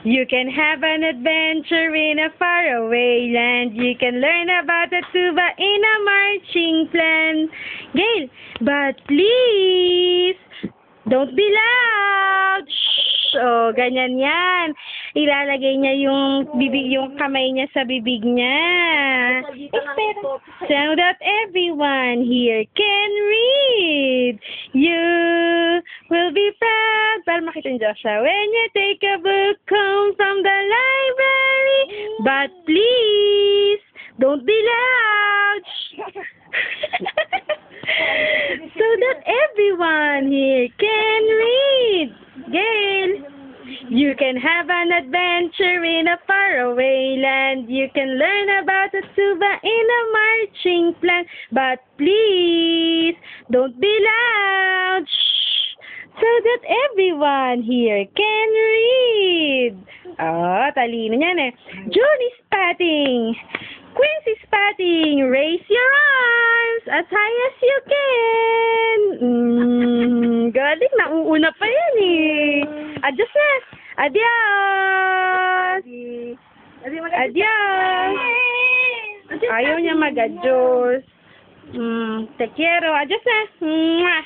You can have an adventure in a faraway land. You can learn about the tuba in a marching plan. Gail, but please, don't be loud. Shh. Oh, ganyan yan. Ilalagay niya yung kamay niya sa bibig niya. So that everyone here can read. You will be proud. Para makita niyo siya. When you take a book home from the library. But please, don't be loud. So that everyone here can read. Gail, you can have an adventure in a faraway land. You can learn about the tuba in a marching plan. But please, don't be loud. Shh, so that everyone here can read. Oh, talino niyan eh. June is patting. Quincy is patting. Raise your arms as high as you can. Galing, nauuna pa yan eh. Adios na. Adios. Adios. Ayaw niya mag-adios. Te quiero. Adios na. Mwah.